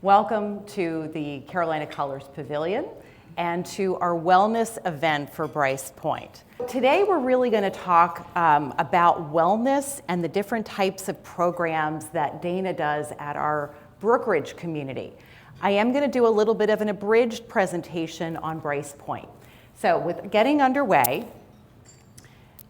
Welcome to the Carolina Colors Pavilion and to our wellness event for Brice Pointe. Today we're really going to talk about wellness and the different types of programs that Dana does at our Brookridge community. I am going to do a little bit of an abridged presentation on Brice Pointe. So with getting underway,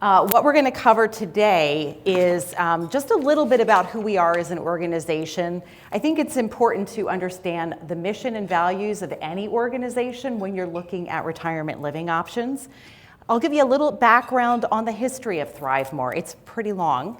what we're going to cover today is just a little bit about who we are as an organization. I think it's important to understand the mission and values of any organization when you're looking at retirement living options. I'll give you a little background on the history of ThriveMore. It's pretty long.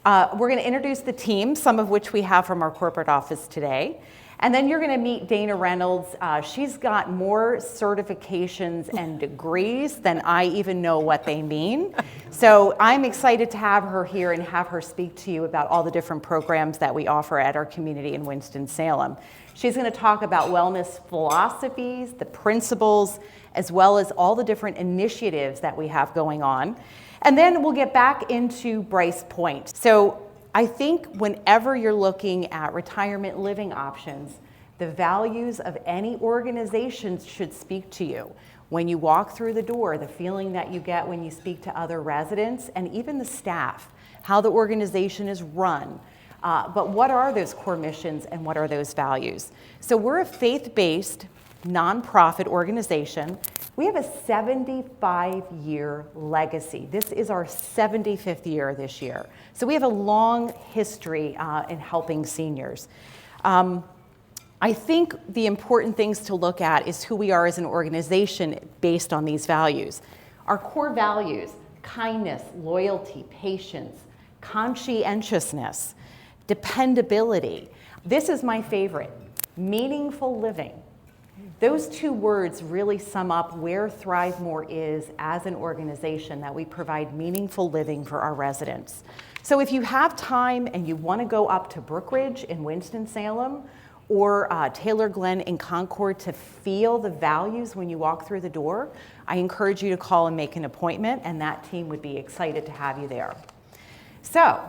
We're going to introduce the team, some of which we have from our corporate office today. And then you're going to meet Dana Reynolds. She's got more certifications and degrees than I even know what they mean. So I'm excited to have her here and have her speak to you about all the different programs that we offer at our community in Winston-Salem. She's going to talk about wellness philosophies, the principles, as well as all the different initiatives that we have going on. And then we'll get back into Brice Pointe. So I think whenever you're looking at retirement living options, the values of any organization should speak to you. When you walk through the door, the feeling that you get when you speak to other residents and even the staff, how the organization is run. But what are those core missions and what are those values? So we're a faith-based nonprofit organization. We have a 75-year legacy. This is our 75th year this year. So we have a long history in helping seniors. I think the important things to look at is who we are as an organization based on these values. Our core values: kindness, loyalty, patience, conscientiousness, dependability. This is my favorite: meaningful living. Those two words really sum up where ThriveMore is as an organization, that we provide meaningful living for our residents. So if you have time and you want to go up to Brookridge in Winston-Salem or Taylor Glen in Concord to feel the values when you walk through the door, I encourage you to call and make an appointment, and that team would be excited to have you there. So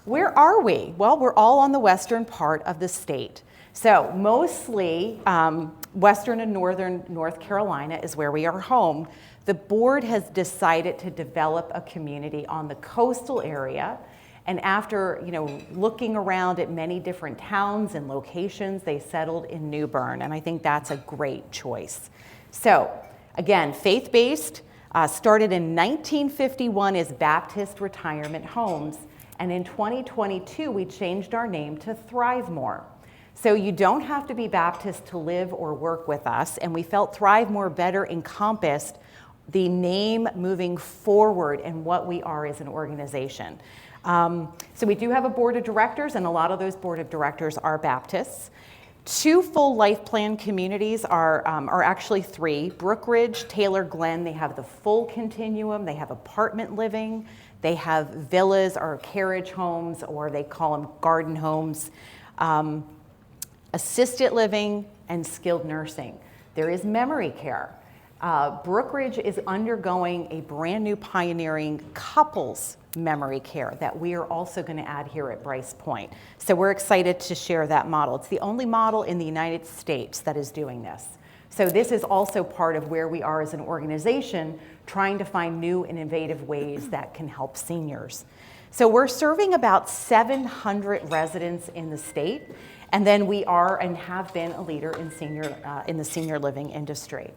where are we? Well, we're all on the western part of the state. So mostly western and northern North Carolina is where we are home. The board has decided to develop a community on the coastal area. And after looking around at many different towns and locations, they settled in New Bern. And I think that's a great choice. So again, faith-based, started in 1951 as Baptist Retirement Homes. And in 2022, we changed our name to ThriveMore. So you don't have to be Baptist to live or work with us, and we felt ThriveMore better encompassed the name moving forward and what we are as an organization. So we do have a board of directors, and a lot of those board of directors are Baptists. 2 full life plan communities are actually 3. Brookridge, Taylor Glen, they have the full continuum. They have apartment living. They have villas or carriage homes, or they call them garden homes. Assisted living, and skilled nursing. There is memory care. Brookridge is undergoing a brand new pioneering couples memory care that we are also going to add here at Brice Pointe. So we're excited to share that model. It's the only model in the United States that is doing this. So this is also part of where we are as an organization, trying to find new and innovative ways that can help seniors. So we're serving about 700 residents in the state. And then we are and have been a leader in the senior living industry.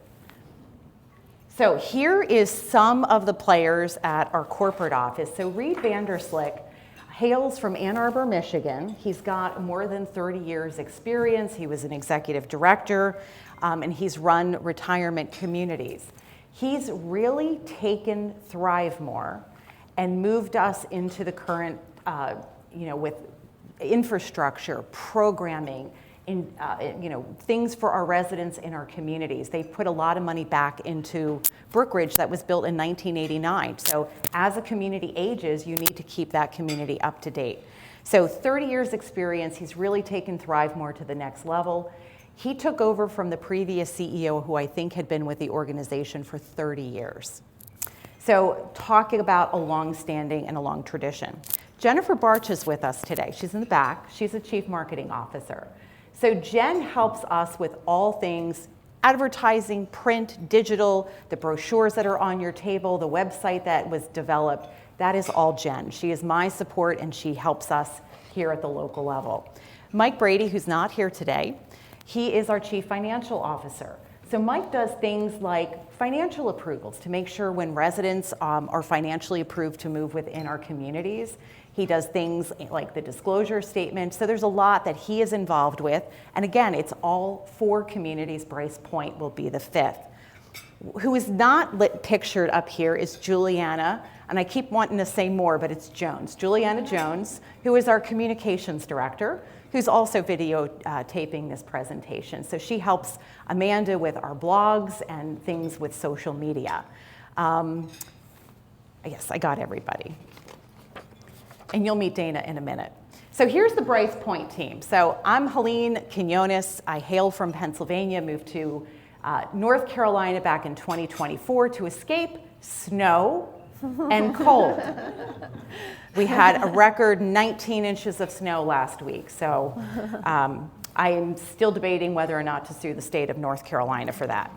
So here is some of the players at our corporate office. So Reed Vanderslick hails from Ann Arbor, Michigan. He's got more than 30 years experience. He was an executive director, and he's run retirement communities. He's really taken ThriveMore and moved us into the current, with infrastructure, programming, things for our residents in our communities. They've put a lot of money back into Brookridge that was built in 1989. So as a community ages, you need to keep that community up to date. So 30 years experience, he's really taken ThriveMore to the next level. He took over from the previous CEO, who I think had been with the organization for 30 years. So talking about a long-standing and a long tradition. Jennifer Barch is with us today. She's in the back. She's a chief marketing officer. So Jen helps us with all things advertising, print, digital, the brochures that are on your table, the website that was developed. That is all Jen. She is my support and she helps us here at the local level. Mike Brady, who's not here today, he is our Chief Financial Officer. So Mike does things like financial approvals to make sure when residents are financially approved to move within our communities. He does things like the disclosure statement. So there's a lot that he is involved with. And again, it's all 4 communities. Brice Pointe will be the 5th. Who is not pictured up here is Juliana, and I keep wanting to say more, but it's Jones. Juliana Jones, who is our communications director, who's also videotaping this presentation. So she helps Amanda with our blogs and things with social media. Yes, I got everybody. And you'll meet Dana in a minute. So here's the Brice Pointe team. So I'm Helene Quinones. I hail from Pennsylvania, moved to North Carolina back in 2024 to escape snow and cold. We had a record 19 inches of snow last week. So I am still debating whether or not to sue the state of North Carolina for that.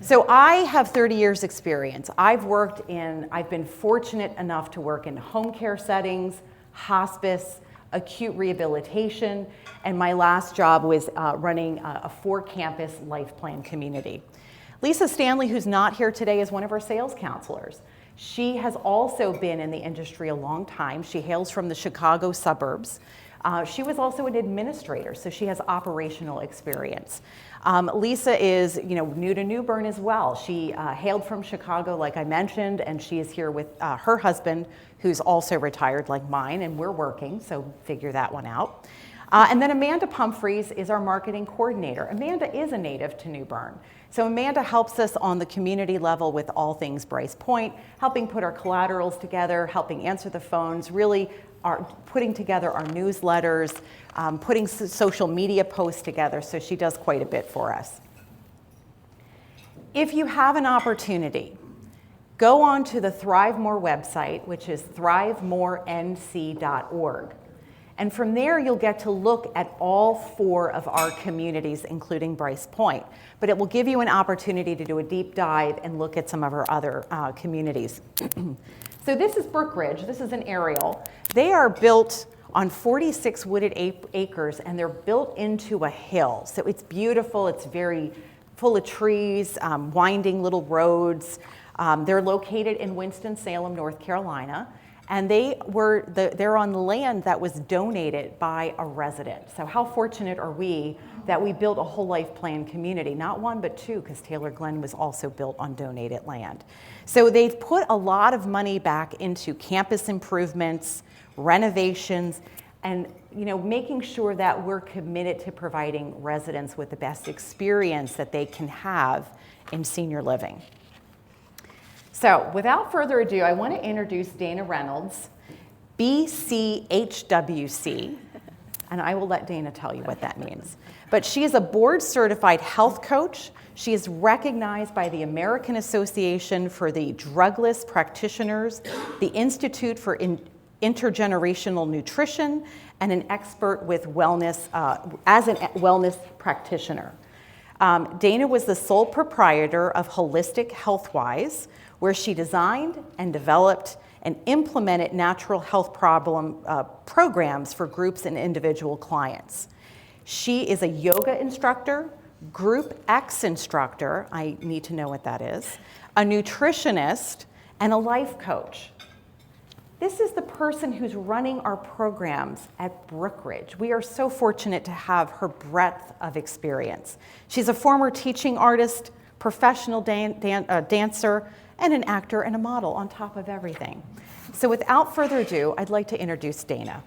So I have 30 years experience. I've been fortunate enough to work in home care settings, hospice, acute rehabilitation, and my last job was running a 4-campus life plan community. Lisa Stanley, who's not here today, is one of our sales counselors. She has also been in the industry a long time. She hails from the Chicago suburbs. She was also an administrator, so she has operational experience. Lisa is, new to New Bern as well. She hailed from Chicago, like I mentioned, and she is here with her husband, who's also retired like mine, and we're working, so figure that one out. And then Amanda Pumphrey is our marketing coordinator. Amanda is a native to New Bern. So Amanda helps us on the community level with all things Brice Pointe, helping put our collaterals together, helping answer the phones, really putting together our newsletters, putting social media posts together, so she does quite a bit for us. If you have an opportunity, go on to the ThriveMore website, which is thrivemorenc.org. And from there, you'll get to look at all 4 of our communities, including Brice Pointe. But it will give you an opportunity to do a deep dive and look at some of our other communities. So this is Brookridge. This is an aerial. They are built on 46 wooded acres, and they're built into a hill. So it's beautiful. It's very full of trees, winding little roads. They're located in Winston-Salem, North Carolina. And they're on land that was donated by a resident. So how fortunate are we that we built a whole life plan community, not 1, but 2, because Taylor Glen was also built on donated land. So they've put a lot of money back into campus improvements, renovations, and making sure that we're committed to providing residents with the best experience that they can have in senior living. So without further ado, I want to introduce Dana Reynolds, BCHWC, and I will let Dana tell you what that means. But she is a board-certified health coach. She is recognized by the American Association for the Drugless Practitioners, the Institute for Intergenerational Nutrition, and an expert with wellness as a wellness practitioner. Dana was the sole proprietor of Holistic Healthwise, where she designed and developed and implemented natural health programs for groups and individual clients. She is a yoga instructor, Group X instructor, I need to know what that is, a nutritionist, and a life coach. This is the person who's running our programs at Brookridge. We are so fortunate to have her breadth of experience. She's a former teaching artist, professional dancer, and an actor and a model on top of everything. So without further ado, I'd like to introduce Dana.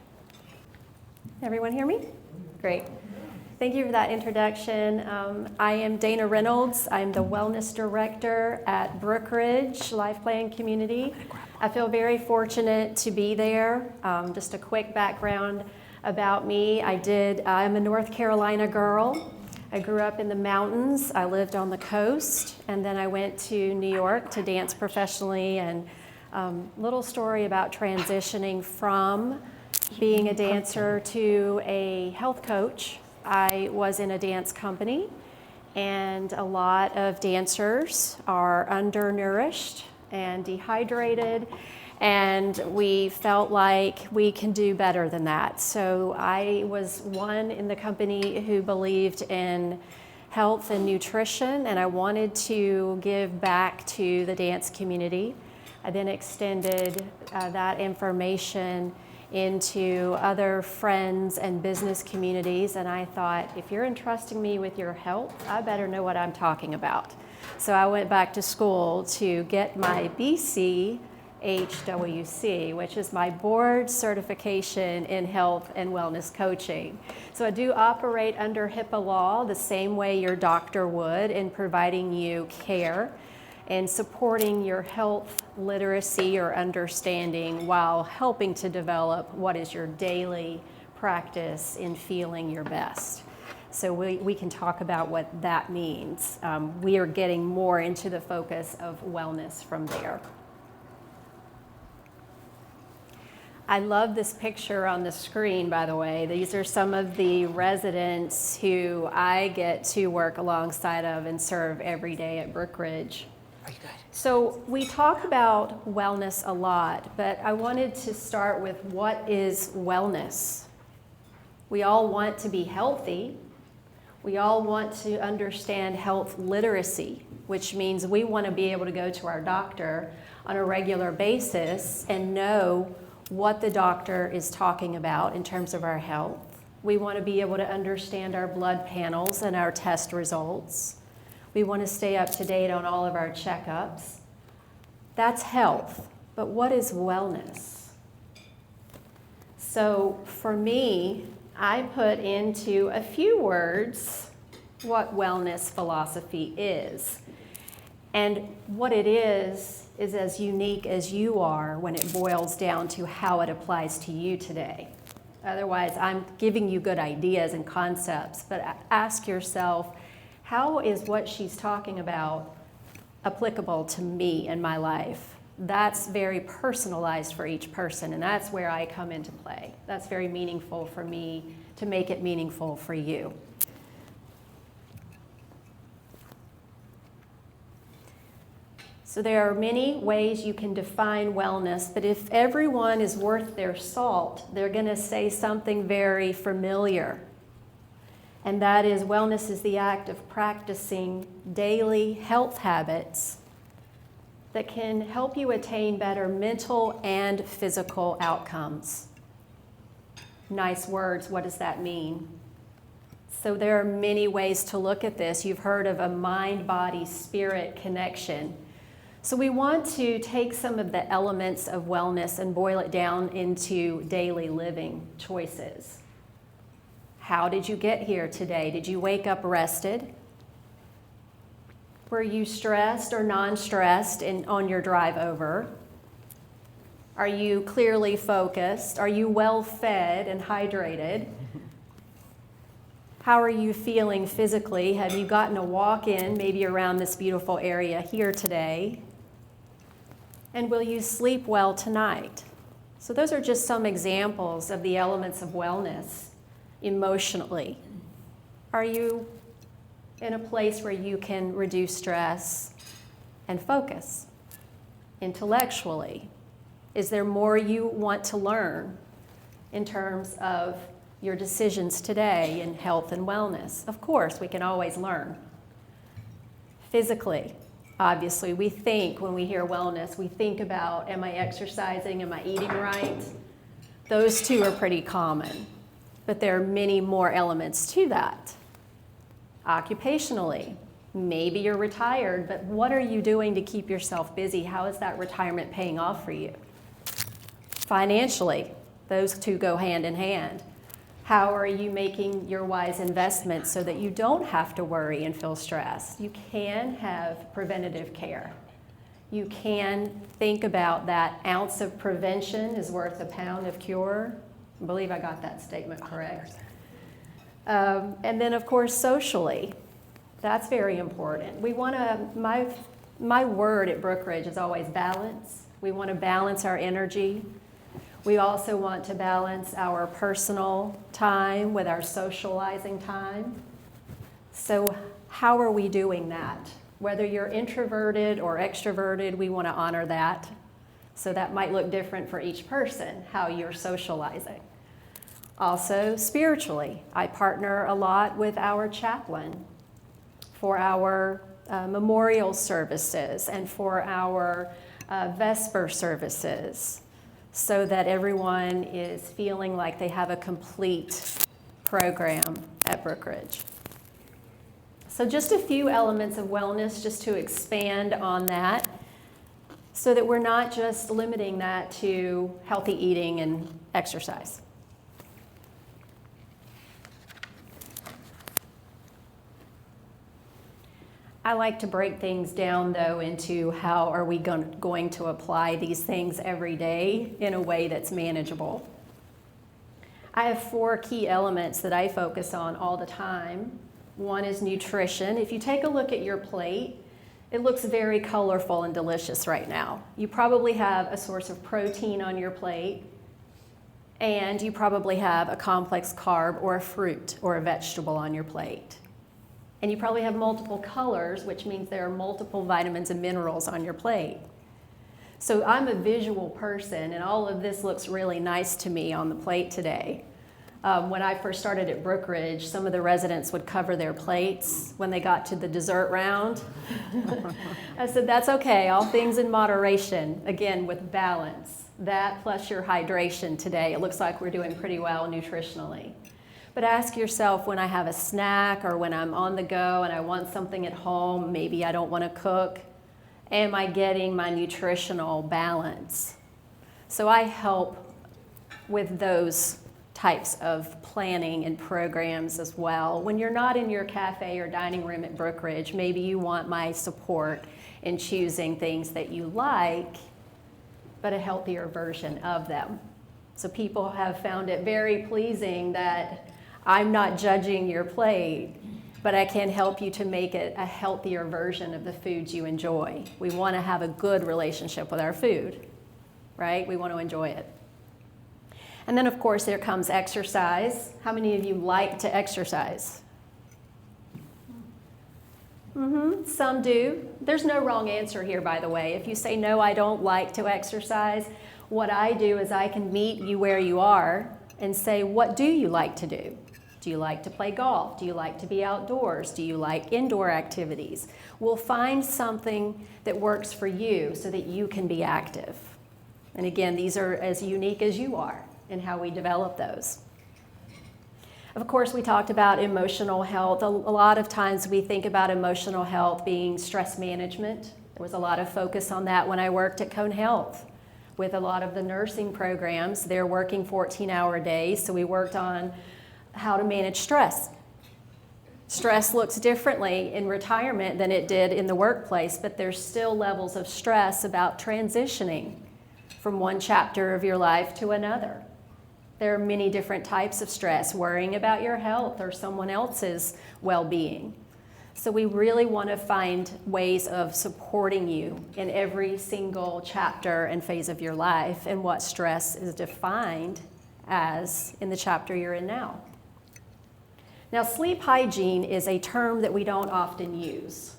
Everyone hear me? Great. Thank you for that introduction. I am Dana Reynolds. I'm the Wellness Director at Brookridge Life Plan Community. I feel very fortunate to be there. Just a quick background about me. I'm a North Carolina girl. I grew up in the mountains. I lived on the coast, and then I went to New York to dance professionally. And little story about transitioning from being a dancer to a health coach. I was in a dance company, and a lot of dancers are undernourished and dehydrated, and we felt like we can do better than that. So I was one in the company who believed in health and nutrition, and I wanted to give back to the dance community. I then extended that information into other friends and business communities, and I thought, if you're entrusting me with your health, I better know what I'm talking about. So I went back to school to get my BCHWC, which is my board certification in health and wellness coaching. So I do operate under HIPAA law the same way your doctor would in providing you care and supporting your health literacy or understanding while helping to develop what is your daily practice in feeling your best. So we can talk about what that means. We are getting more into the focus of wellness from there. I love this picture on the screen, by the way. These are some of the residents who I get to work alongside of and serve every day at Brookridge. Very good. So we talk about wellness a lot, but I wanted to start with what is wellness? We all want to be healthy. We all want to understand health literacy, which means we want to be able to go to our doctor on a regular basis and know what the doctor is talking about in terms of our health. We want to be able to understand our blood panels and our test results. We want to stay up to date on all of our checkups. That's health, but what is wellness? So for me, I put into a few words what wellness philosophy is. And what it is as unique as you are when it boils down to how it applies to you today. Otherwise, I'm giving you good ideas and concepts, but ask yourself, how is what she's talking about applicable to me in my life? That's very personalized for each person, and that's where I come into play. That's very meaningful for me to make it meaningful for you. So there are many ways you can define wellness, but if everyone is worth their salt, they're going to say something very familiar. And that is, wellness is the act of practicing daily health habits that can help you attain better mental and physical outcomes. Nice words, what does that mean? So there are many ways to look at this. You've heard of a mind-body-spirit connection. So we want to take some of the elements of wellness and boil it down into daily living choices. How did you get here today? Did you wake up rested? Were you stressed or non-stressed on your drive over? Are you clearly focused? Are you well fed and hydrated? How are you feeling physically? Have you gotten a walk in maybe around this beautiful area here today? And will you sleep well tonight? So those are just some examples of the elements of wellness emotionally. Are you in a place where you can reduce stress and focus? Intellectually, is there more you want to learn in terms of your decisions today in health and wellness? Of course, we can always learn. Physically, obviously, we think when we hear wellness, we think about, am I exercising, am I eating right? Those two are pretty common, but there are many more elements to that. Occupationally, maybe you're retired, but what are you doing to keep yourself busy? How is that retirement paying off for you? Financially, those two go hand in hand. How are you making your wise investments so that you don't have to worry and feel stressed? You can have preventative care. You can think about that ounce of prevention is worth a pound of cure. I believe I got that statement correct. And then, of course, socially, that's very important. We want to, my word at Brookridge is always balance. We want to balance our energy. We also want to balance our personal time with our socializing time. So how are we doing that? Whether you're introverted or extroverted, we want to honor that. So that might look different for each person, how you're socializing. Also, spiritually, I partner a lot with our chaplain for our memorial services and for our Vesper services, so that everyone is feeling like they have a complete program at Brookridge. So just a few elements of wellness just to expand on that, so that we're not just limiting that to healthy eating and exercise. I like to break things down, though, into how are we going to apply these things every day in a way that's manageable. I have 4 key elements that I focus on all the time. One is nutrition. If you take a look at your plate, it looks very colorful and delicious right now. You probably have a source of protein on your plate, and you probably have a complex carb or a fruit or a vegetable on your plate. And you probably have multiple colors, which means there are multiple vitamins and minerals on your plate. So I'm a visual person, and all of this looks really nice to me on the plate today. When I first started at Brookridge, some of the residents would cover their plates when they got to the dessert round. I said, that's okay, all things in moderation, again, with balance. That plus your hydration today, it looks like we're doing pretty well nutritionally. But ask yourself, when I have a snack or when I'm on the go and I want something at home, maybe I don't want to cook, am I getting my nutritional balance? So I help with those types of planning and programs as well. When you're not in your cafe or dining room at Brookridge, maybe you want my support in choosing things that you like, but a healthier version of them. So people have found it very pleasing that I'm not judging your plate, but I can help you to make it a healthier version of the foods you enjoy. We want to have a good relationship with our food, right? We want to enjoy it. And then, of course, there comes exercise. How many of you like to exercise? Some do. There's no wrong answer here, by the way. If you say, no, I don't like to exercise, what I do is I can meet you where you are and say, what do you like to do? Do you like to play golf? Do you like to be outdoors? Do you like indoor activities? We'll find something that works for you so that you can be active. And again, these are as unique as you are in how we develop those. Of course, we talked about emotional health. A lot of times we think about emotional health being stress management. There was a lot of focus on that when I worked at Cone Health. With a lot of the nursing programs, they're working 14-hour days, so we worked on how to manage stress. Stress looks differently in retirement than it did in the workplace, but there's still levels of stress about transitioning from one chapter of your life to another. There are many different types of stress, worrying about your health or someone else's well-being. So we really want to find ways of supporting you in every single chapter and phase of your life, and what stress is defined as in the chapter you're in now. Now, sleep hygiene is a term that we don't often use.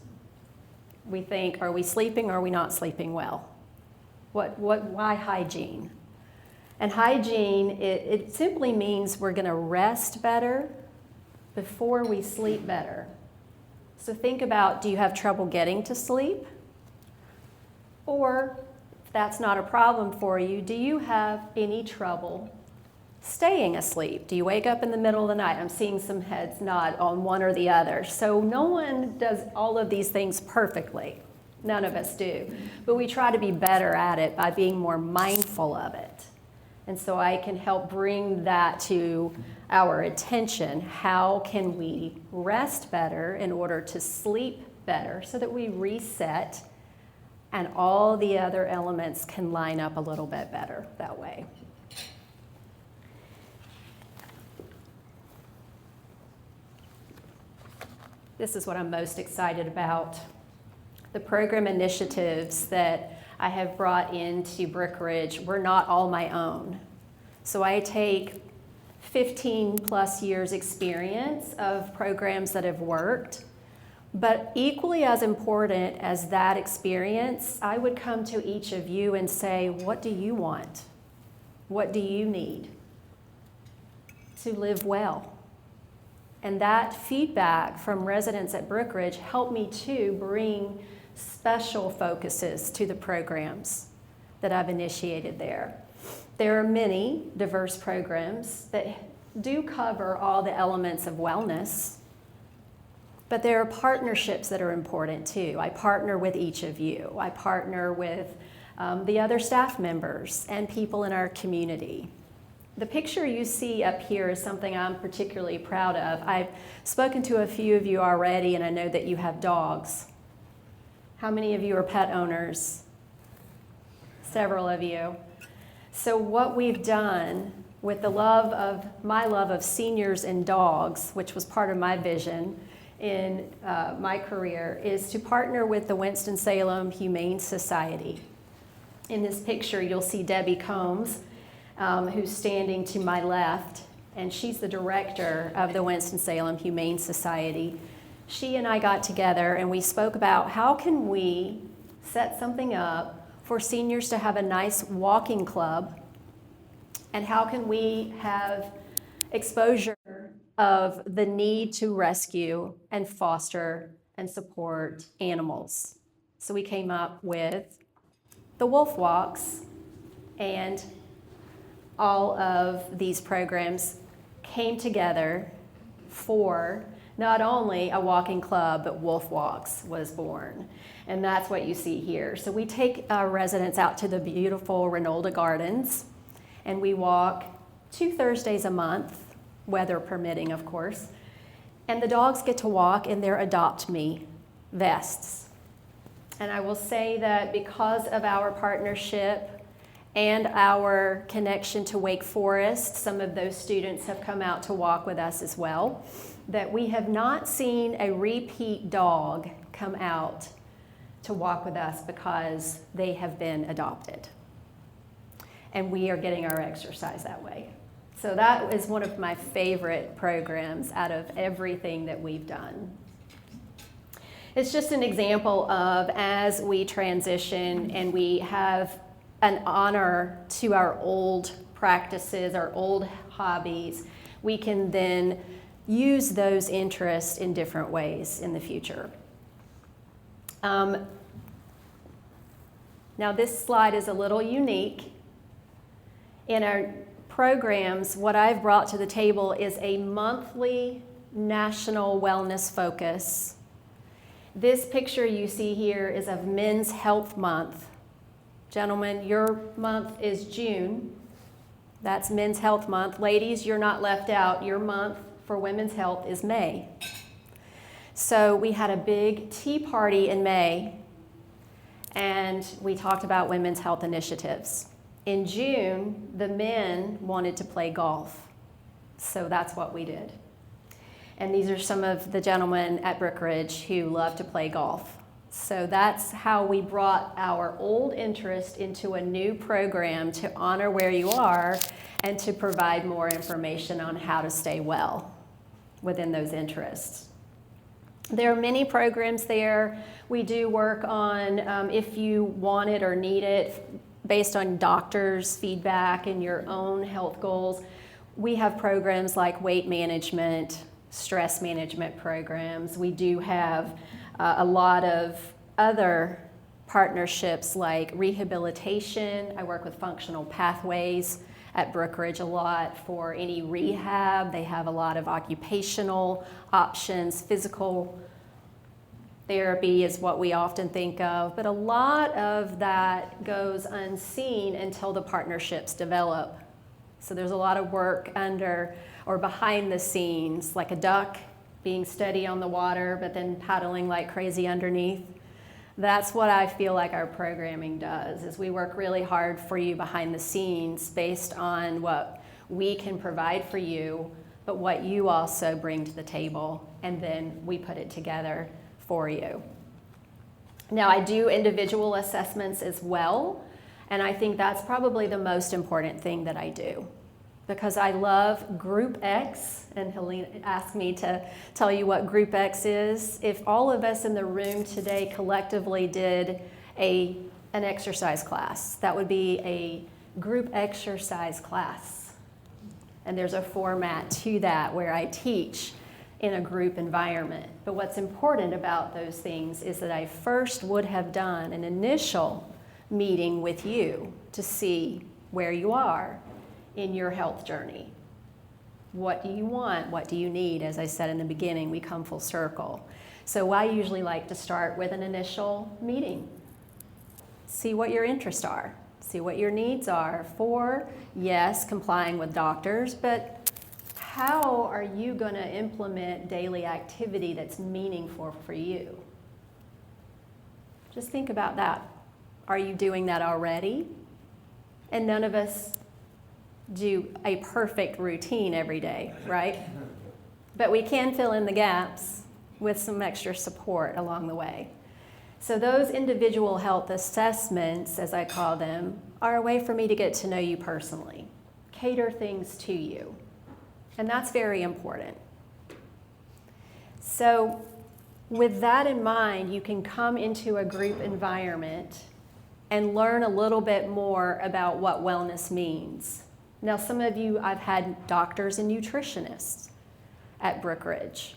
We think, are we sleeping or are we not sleeping well? Why hygiene? And hygiene, it simply means we're going to rest better before we sleep better. So think about, do you have trouble getting to sleep? Or, if that's not a problem for you, do you have any trouble staying asleep? Do you wake up in the middle of the night? I'm seeing some heads nod on one or the other. So no one does all of these things perfectly. None of us do. But we try to be better at it by being more mindful of it. And so I can help bring that to our attention. How can we rest better in order to sleep better so that we reset and all the other elements can line up a little bit better that way? This is what I'm most excited about. The program initiatives that I have brought into Brookridge were not all my own. So I take 15 plus years experience of programs that have worked, but equally as important as that experience, I would come to each of you and say, what do you want? What do you need to live well? And that feedback from residents at Brookridge helped me to bring special focuses to the programs that I've initiated there. There are many diverse programs that do cover all the elements of wellness, but there are partnerships that are important too. I partner with each of you. I partner with the other staff members and people in our community. The picture you see up here is something I'm particularly proud of. I've spoken to a few of you already, and I know that you have dogs. How many of you are pet owners? Several of you. So what we've done with my love of seniors and dogs, which was part of my vision in my career, is to partner with the Winston-Salem Humane Society. In this picture, you'll see Debbie Combs, who's standing to my left, and she's the director of the Winston-Salem Humane Society. She and I got together and we spoke about how can we set something up for seniors to have a nice walking club, and how can we have exposure of the need to rescue and foster and support animals. So we came up with the wolf walks, and all of these programs came together for not only a walking club, but Wolf Walks was born. And that's what you see here. So we take our residents out to the beautiful Reynolds Gardens, and we walk 2 Thursdays a month, weather permitting, of course. And the dogs get to walk in their Adopt Me vests. And I will say that because of our partnership and our connection to Wake Forest, some of those students have come out to walk with us as well, that we have not seen a repeat dog come out to walk with us because they have been adopted. And we are getting our exercise that way. So that is one of my favorite programs out of everything that we've done. It's just an example of, as we transition and we have an honor to our old practices, our old hobbies, we can then use those interests in different ways in the future. Now this slide is a little unique. In our programs, what I've brought to the table is a monthly national wellness focus. This picture you see here is of Men's Health Month. Gentlemen, your month is June. That's Men's Health Month. Ladies, you're not left out. Your month for women's health is May. So we had a big tea party in May, and we talked about women's health initiatives. In June, the men wanted to play golf, so that's what we did. And these are some of the gentlemen at Brookridge who love to play golf. So that's how we brought our old interest into a new program to honor where you are and to provide more information on how to stay well within those interests. There are many programs there. We do work on, if you want it or need it, based on doctors' feedback and your own health goals. We have programs like weight management, stress management programs. We do have a lot of other partnerships like rehabilitation. I work with Functional Pathways at Brookridge a lot for any rehab. They have a lot of occupational options. Physical therapy is what we often think of, but a lot of that goes unseen until the partnerships develop. So there's a lot of work under or behind the scenes, like a duck being steady on the water, but then paddling like crazy underneath. That's what I feel like our programming does, is we work really hard for you behind the scenes based on what we can provide for you, but what you also bring to the table, and then we put it together for you. Now, I do individual assessments as well, and I think that's probably the most important thing that I do, because I love Group X, and Helene asked me to tell you what Group X is. If all of us in the room today collectively did an exercise class, that would be a group exercise class. And there's a format to that where I teach in a group environment. But what's important about those things is that I first would have done an initial meeting with you to see where you are in your health journey. What do you want? What do you need? As I said in the beginning, we come full circle. So I usually like to start with an initial meeting. See what your interests are. See what your needs are for, yes, complying with doctors, but how are you going to implement daily activity that's meaningful for you? Just think about that. Are you doing that already? And none of us do a perfect routine every day, right? But we can fill in the gaps with some extra support along the way. So those individual health assessments, as I call them, are a way for me to get to know you personally, cater things to you. And that's very important. So with that in mind, you can come into a group environment and learn a little bit more about what wellness means. Now, some of you, I've had doctors and nutritionists at Brookridge.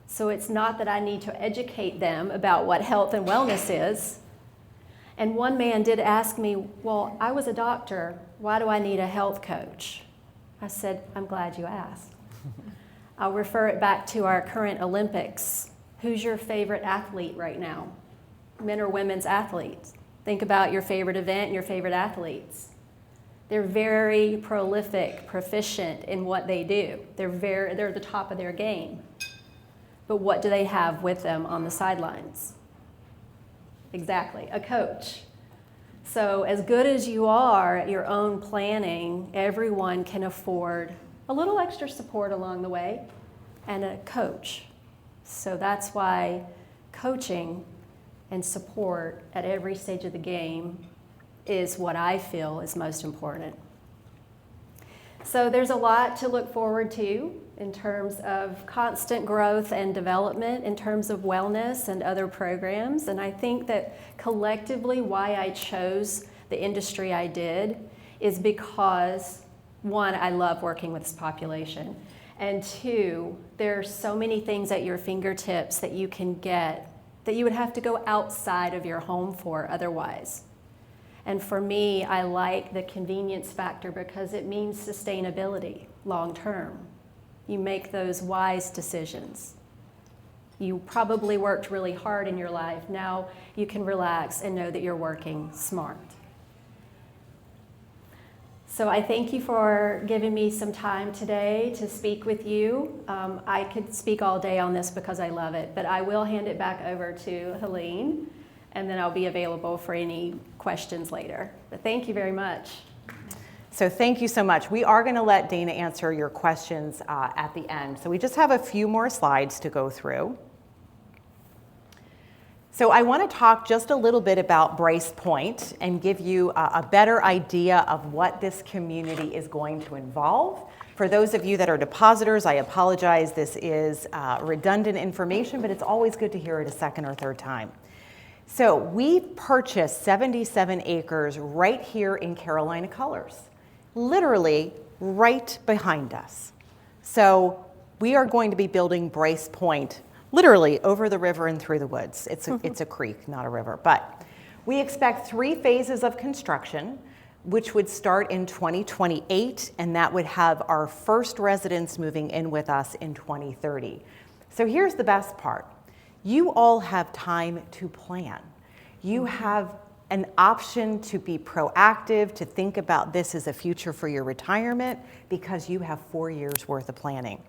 So it's not that I need to educate them about what health and wellness is. And one man did ask me, well, I was a doctor, why do I need a health coach? I said, I'm glad you asked. I'll refer it back to our current Olympics. Who's your favorite athlete right now? Men or women's athletes? Think about your favorite event and your favorite athletes. They're very prolific, proficient in what they do. They're at the top of their game. But what do they have with them on the sidelines? Exactly, a coach. So as good as you are at your own planning, everyone can afford a little extra support along the way and a coach. So that's why coaching and support at every stage of the game is what I feel is most important. So there's a lot to look forward to in terms of constant growth and development, in terms of wellness and other programs. And I think that collectively why I chose the industry I did is because, one, I love working with this population. And two, there are so many things at your fingertips that you can get that you would have to go outside of your home for otherwise. And for me, I like the convenience factor because it means sustainability long term. You make those wise decisions. You probably worked really hard in your life. Now you can relax and know that you're working smart. So I thank you for giving me some time today to speak with you. I could speak all day on this because I love it, but I will hand it back over to Helene, and then I'll be available for any questions later. But thank you very much. So thank you so much. We are going to let Dana answer your questions at the end. So we just have a few more slides to go through. So I want to talk just a little bit about Brice Pointe and give you a better idea of what this community is going to involve. For those of you that are depositors, I apologize. This is redundant information, but it's always good to hear it a second or third time. So we purchased 77 acres right here in Carolina Colors, literally right behind us. So we are going to be building Brice Pointe literally over the river and through the woods. It's a creek, not a river. But we expect 3 phases of construction, which would start in 2028, and that would have our first residents moving in with us in 2030. So here's the best part. You all have time to plan. You have an option to be proactive, to think about this as a future for your retirement, because you have 4 years worth of planning.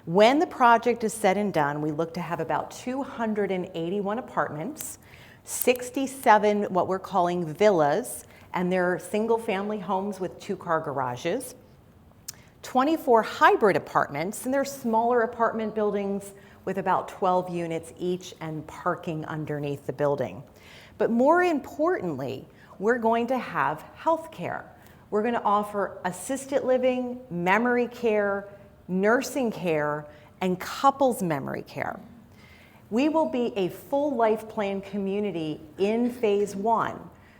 When the project is said and done, we look to have about 281 apartments, 67 what we're calling villas, and they're single-family homes with 2-car garages, 24 hybrid apartments, and they're smaller apartment buildings with about 12 units each and parking underneath the building. But more importantly, we're going to have healthcare. We're going to offer assisted living, memory care, nursing care, and couples memory care. We will be a full life plan community in phase one.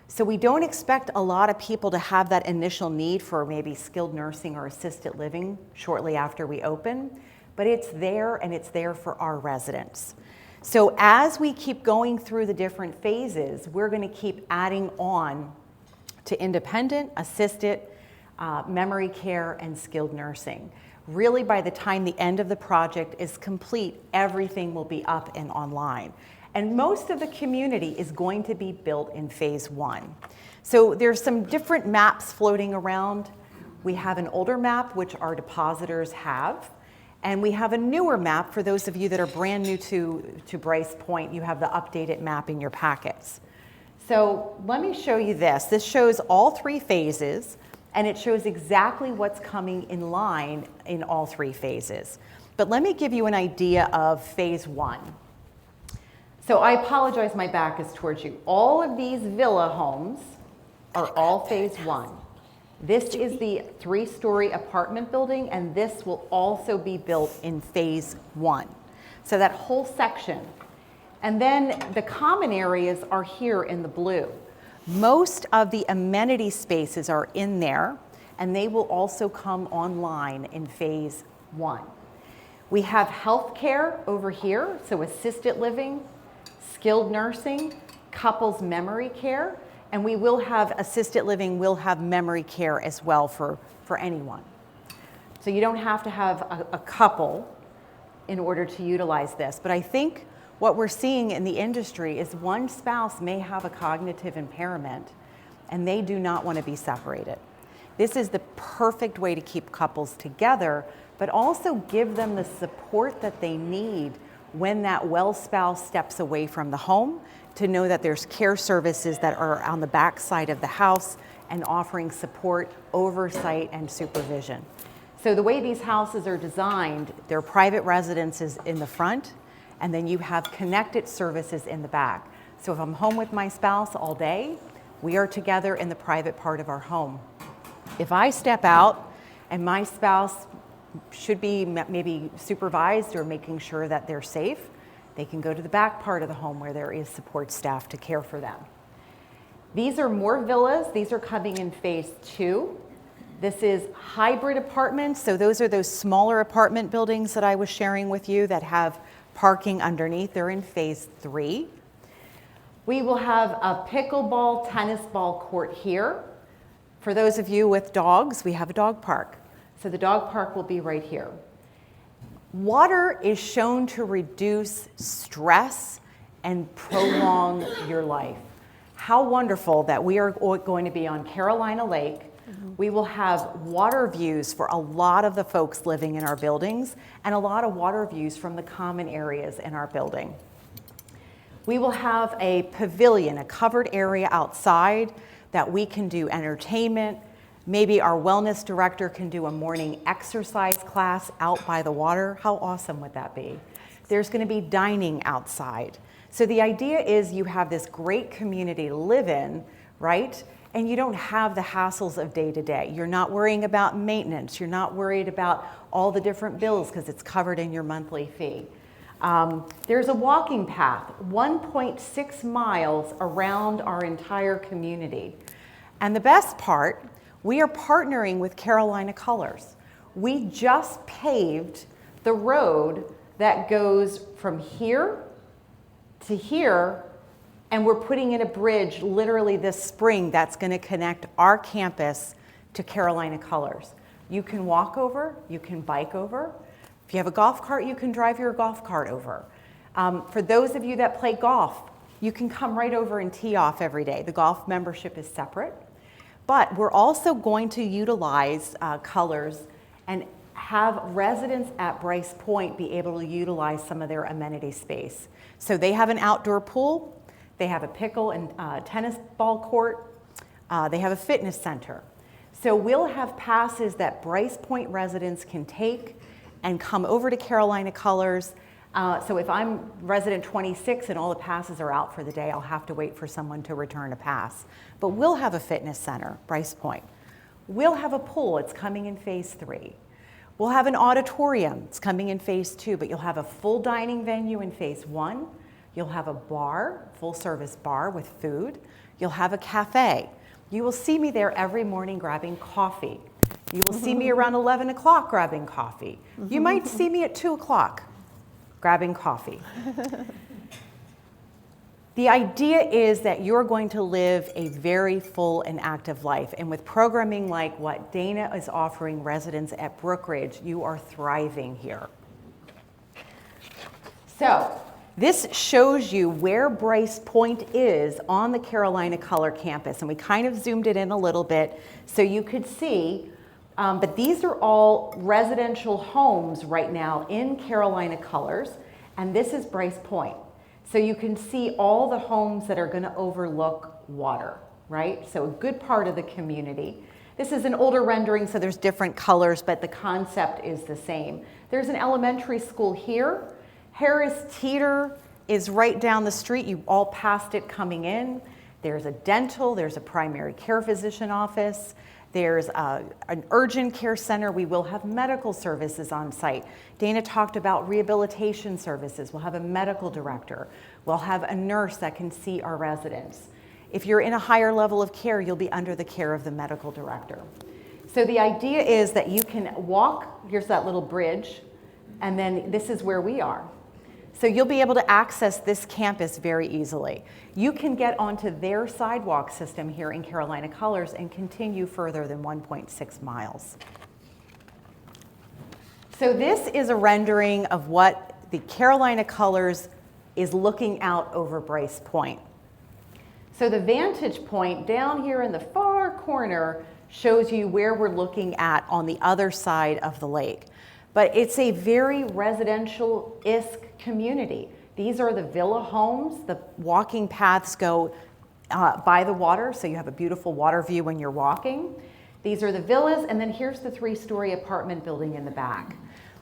So we don't expect a lot of people to have that initial need for maybe skilled nursing or assisted living shortly after we open, but it's there and it's there for our residents. So as we keep going through the different phases, we're going to keep adding on to independent, assisted, memory care, and skilled nursing. Really, by the time the end of the project is complete, everything will be up and online. And most of the community is going to be built in phase one. So there's some different maps floating around. We have an older map, which our depositors have. And we have a newer map for those of you that are brand new to Brice Pointe. You have the updated map in your packets. So let me show you this. This shows all three phases, and it shows exactly what's coming in line in all three phases. But let me give you an idea of phase one. So I apologize, my back is towards you. All of these villa homes are all phase one. This is the 3-story apartment building, and this will also be built in phase one. So that whole section. And then the common areas are here in the blue. Most of the amenity spaces are in there, and they will also come online in phase one. We have healthcare over here, so assisted living, skilled nursing, couples memory care, and we will have assisted living, we'll have memory care as well for anyone. So you don't have to have a couple in order to utilize this. But I think what we're seeing in the industry is one spouse may have a cognitive impairment and they do not want to be separated. This is the perfect way to keep couples together, but also give them the support that they need when that well spouse steps away from the home, to know that there's care services that are on the back side of the house and offering support, oversight, and supervision. So the way these houses are designed, they're private residences in the front, and then you have connected services in the back. So if I'm home with my spouse all day, we are together in the private part of our home. If I step out and my spouse should be maybe supervised or making sure that they're safe, they can go to the back part of the home where there is support staff to care for them. These are more villas. These are coming in phase two. This is hybrid apartments. So those are those smaller apartment buildings that I was sharing with you that have parking underneath. They're in phase three. We will have a pickleball, tennis ball court here. For those of you with dogs, we have a dog park. So the dog park will be right here. Water is shown to reduce stress and prolong your life. How wonderful that we are going to be on Carolina Lake. We will have water views for a lot of the folks living in our buildings and a lot of water views from the common areas in our building. We will have a pavilion, a covered area outside that we can do entertainment. Maybe our wellness director can do a morning exercise class out by the water. How awesome would that be? There's going to be dining outside. So the idea is you have this great community to live in, right? And you don't have the hassles of day to day. You're not worrying about maintenance. You're not worried about all the different bills because it's covered in your monthly fee. There's a walking path, 1.6 miles around our entire community. And the best part, we are partnering with Carolina Colors. We just paved the road that goes from here to here, and we're putting in a bridge literally this spring that's going to connect our campus to Carolina Colors. You can walk over, you can bike over. If you have a golf cart, you can drive your golf cart over. For those of you that play golf, you can come right over and tee off every day. The golf membership is separate. But we're also going to utilize Colors and have residents at Brice Pointe be able to utilize some of their amenity space. So they have an outdoor pool, they have a pickle and tennis ball court, they have a fitness center. So we'll have passes that Brice Pointe residents can take and come over to Carolina Colors, So if I'm resident 26 and all the passes are out for the day, I'll have to wait for someone to return a pass. But we'll have a fitness center, Brice Pointe. We'll have a pool, it's coming in phase 3. We'll have an auditorium, it's coming in phase 2, but you'll have a full dining venue in phase 1. You'll have a bar, full service bar with food. You'll have a cafe. You will see me there every morning grabbing coffee. You will see me around 11 o'clock grabbing coffee. You might see me at 2 o'clock grabbing coffee. The idea is that you're going to live a very full and active life. And with programming like what Dana is offering residents at Brookridge, you are thriving here. So this shows you where Brice Pointe is on the Carolina Color campus. And we kind of zoomed it in a little bit so you could see. But these are all residential homes right now in Carolina Colors. And this is Brice Pointe. So you can see all the homes that are going to overlook water, right? So a good part of the community. This is an older rendering, so there's different colors, but the concept is the same. There's an elementary school here. Harris Teeter is right down the street. You all passed it coming in. There's a dental, there's a primary care physician office. There's an urgent care center. We will have medical services on site. Dana talked about rehabilitation services. We'll have a medical director. We'll have a nurse that can see our residents. If you're in a higher level of care, you'll be under the care of the medical director. So the idea is that you can walk, here's that little bridge, and then this is where we are. So you'll be able to access this campus very easily. You can get onto their sidewalk system here in Carolina Colors and continue further than 1.6 miles. So this is a rendering of what the Carolina Colors is looking out over Brice Pointe. So the vantage point down here in the far corner shows you where we're looking at on the other side of the lake. But it's a very residential-esque community. These are the villa homes. The walking paths go by the water, so you have a beautiful water view when you're walking. These are the villas, and then here's the 3-story apartment building in the back.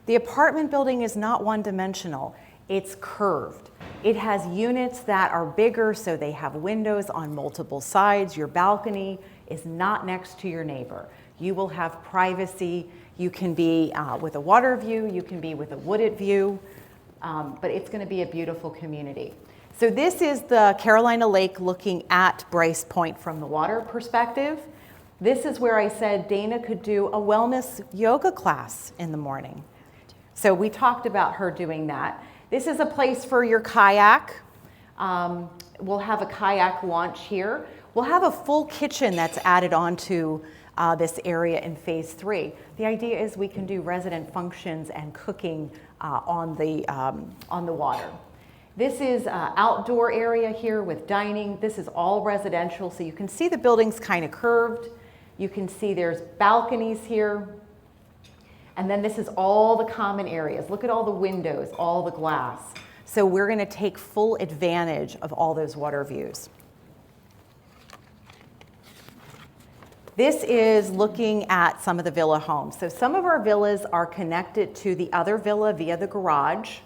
The apartment building is not one-dimensional. It's curved. It has units that are bigger, so they have windows on multiple sides. Your balcony is not next to your neighbor. You will have privacy. You can be with a water view, you can be with a wooded view, but it's going to be a beautiful community. So this is the Carolina Lake looking at Brice Pointe from the water perspective. This is where I said Dana could do a wellness yoga class in the morning. So we talked about her doing that. This is a place for your kayak. We'll have a kayak launch here. We'll have a full kitchen that's added onto this area in phase 3. The idea is we can do resident functions and cooking on the water. This is an outdoor area here with dining. This is all residential, so you can see the building's kind of curved. You can see there's balconies here. And then this is all the common areas. Look at all the windows, all the glass. So we're going to take full advantage of all those water views. This is looking at some of the villa homes. So some of our villas are connected to the other villa via the garage,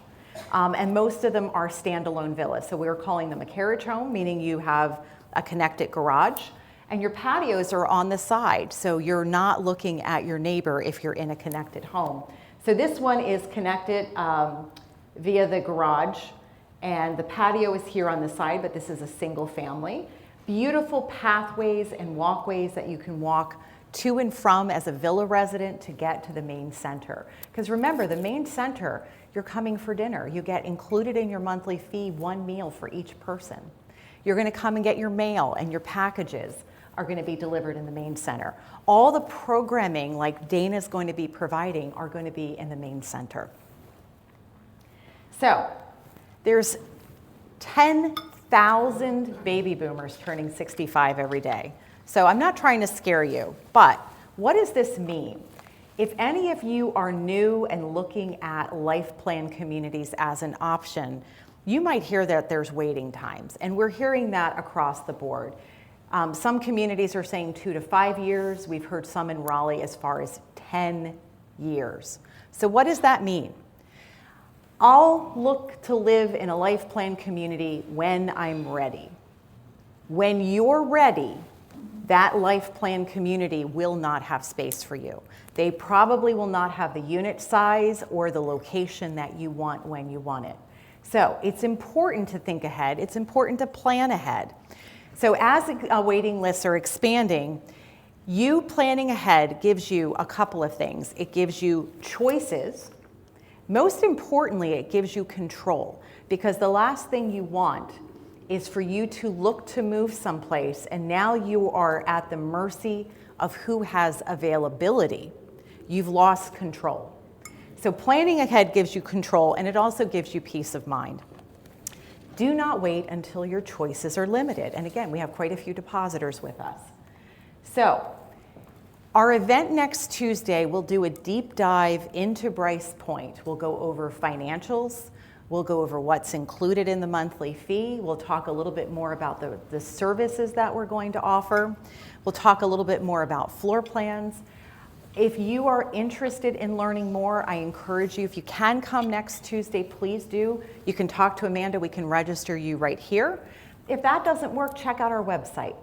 and most of them are standalone villas. So we're calling them a carriage home, meaning you have a connected garage, and your patios are on the side, so you're not looking at your neighbor if you're in a connected home. So this one is connected via the garage, and the patio is here on the side, but this is a single family. Beautiful pathways and walkways that you can walk to and from as a villa resident to get to the main center. Because remember, the main center, you're coming for dinner. You get included in your monthly fee 1 meal for each person. You're going to come and get your mail, and your packages are going to be delivered in the main center. All the programming like Dana's going to be providing are going to be in the main center. So there's 10,000 baby boomers turning 65 every day. So I'm not trying to scare you, but what does this mean? If any of you are new and looking at life plan communities as an option, you might hear that there's waiting times, and we're hearing that across the board. Some communities are saying 2 to 5 years. We've heard some in Raleigh as far as 10 years. So what does that mean? I'll look to live in a life plan community when I'm ready. When you're ready, that life plan community will not have space for you. They probably will not have the unit size or the location that you want when you want it. So it's important to think ahead. It's important to plan ahead. So as waiting lists are expanding, you planning ahead gives you a couple of things. It gives you choices. Most importantly, it gives you control, because the last thing you want is for you to look to move someplace and now you are at the mercy of who has availability. You've lost control. So planning ahead gives you control, and it also gives you peace of mind. Do not wait until your choices are limited. And again, we have quite a few depositors with us. So our event next Tuesday, we'll do a deep dive into Brice Pointe. We'll go over financials. We'll go over what's included in the monthly fee. We'll talk a little bit more about the services that we're going to offer. We'll talk a little bit more about floor plans. If you are interested in learning more, I encourage you, if you can come next Tuesday, please do. You can talk to Amanda. We can register you right here. If that doesn't work, check out our website,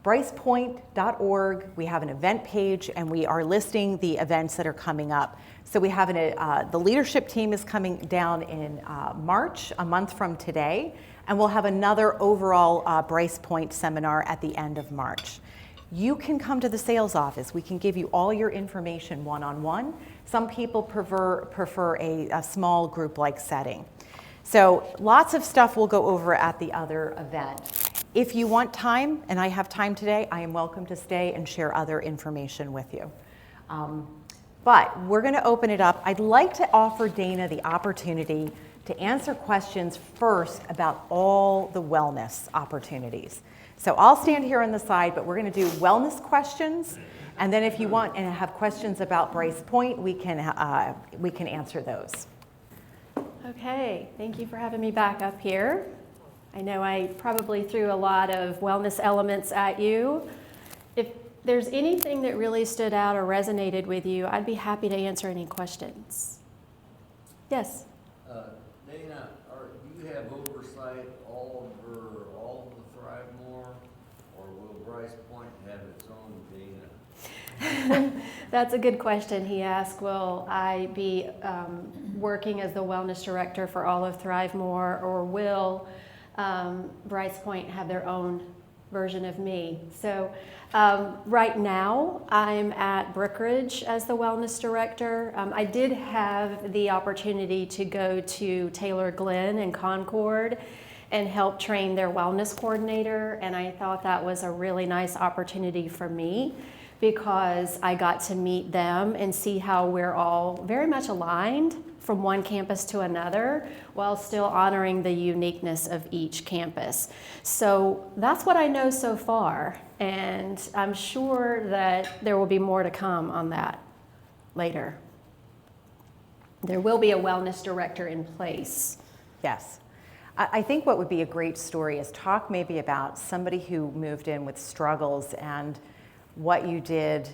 bricepointe.org. We have an event page, and we are listing the events that are coming up. So we have the leadership team is coming down in March, a month from today, and we'll have another overall Brice Pointe seminar at the end of March. You can come to the sales office. We can give you all your information one-on-one. Some people prefer a small group-like setting. So lots of stuff we'll go over at the other event. If you want time, and I have time today, I am welcome to stay and share other information with you. But we're going to open it up. I'd like to offer Dana the opportunity to answer questions first about all the wellness opportunities. So I'll stand here on the side, but we're going to do wellness questions. And then if you want and have questions about Brice Pointe, we can answer those. Okay, thank you for having me back up here. I know I probably threw a lot of wellness elements at you. If there's anything that really stood out or resonated with you, I'd be happy to answer any questions. Yes? Dana, do you have oversight over all of the ThriveMore, or will Brice Pointe have its own Dana? That's a good question. He asked, will I be working as the wellness director for all of ThriveMore, or will Brice Pointe have their own version of me? So right now I'm at Brookridge as the wellness director. I did have the opportunity to go to Taylor Glen and Concord and help train their wellness coordinator, and I thought that was a really nice opportunity for me because I got to meet them and see how we're all very much aligned from one campus to another while still honoring the uniqueness of each campus. So that's what I know so far, and I'm sure that there will be more to come on that later. There will be a wellness director in place. Yes. I think what would be a great story is talk maybe about somebody who moved in with struggles and what you did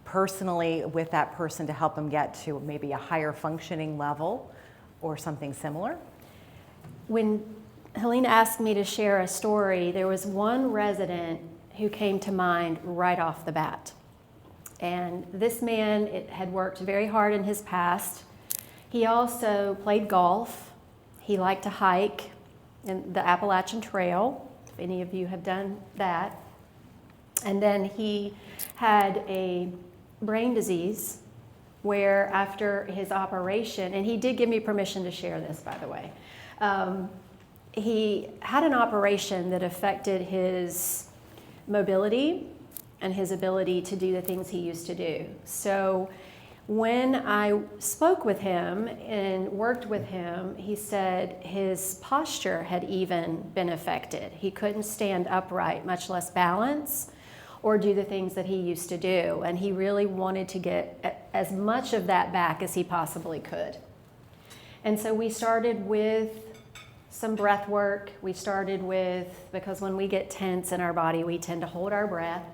personally with that person to help them get to maybe a higher functioning level or something similar. When Helene asked me to share a story, there was one resident who came to mind right off the bat. And this man had worked very hard in his past. He also played golf. He liked to hike in the Appalachian Trail, if any of you have done that. And then he had a brain disease where after his operation, and he did give me permission to share this, by the way, he had an operation that affected his mobility and his ability to do the things he used to do. So when I spoke with him and worked with him, he said his posture had even been affected. He couldn't stand upright, much less balance, or do the things that he used to do. And he really wanted to get as much of that back as he possibly could. And so we started with some breath work. We started with, because when we get tense in our body, we tend to hold our breath,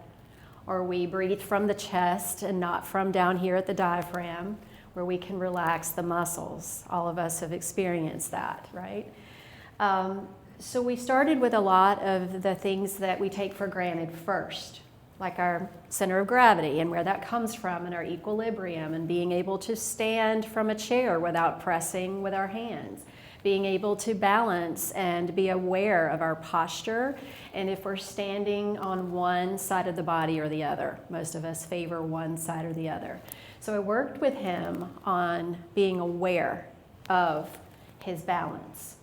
or we breathe from the chest and not from down here at the diaphragm. where we can relax the muscles. All of us have experienced that, right? So we started with a lot of the things that we take for granted first, like our center of gravity and where that comes from, and our equilibrium, and being able to stand from a chair without pressing with our hands, being able to balance and be aware of our posture, and if we're standing on one side of the body or the other. Most of us favor one side or the other. So I worked with him on being aware of his balance.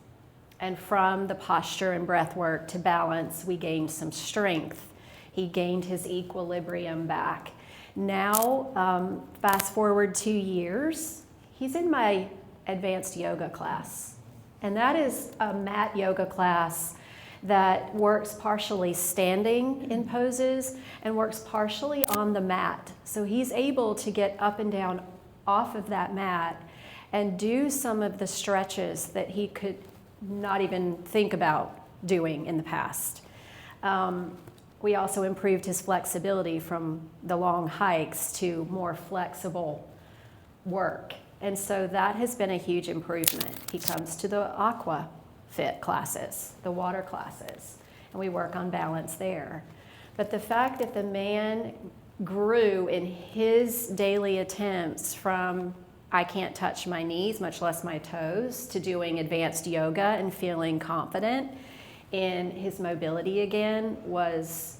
And from the posture and breath work to balance, we gained some strength. He gained his equilibrium back. Now, fast forward 2 years, he's in my advanced yoga class. And that is a mat yoga class that works partially standing in poses and works partially on the mat. So he's able to get up and down off of that mat and do some of the stretches that he could not even think about doing in the past. We also improved his flexibility from the long hikes to more flexible work. And so that has been a huge improvement. He comes to the aqua fit classes, the water classes, and we work on balance there. But the fact that the man grew in his daily attempts from I can't touch my knees, much less my toes, to doing advanced yoga and feeling confident in his mobility again was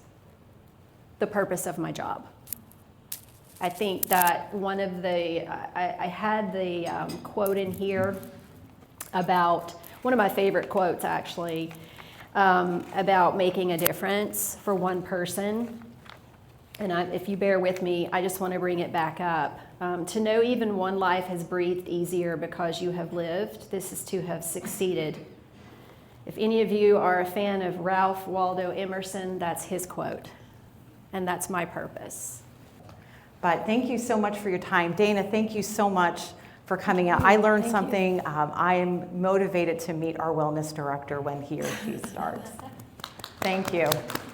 the purpose of my job. I think that one of the, I had the quote in here about, one of my favorite quotes actually, about making a difference for one person. And if you bear with me, I just want to bring it back up. To know even one life has breathed easier because you have lived, this is to have succeeded. If any of you are a fan of Ralph Waldo Emerson, that's his quote. And that's my purpose. But thank you so much for your time. Dana, thank you so much for coming out. I learned something. I am motivated to meet our wellness director when he or she starts. Thank you.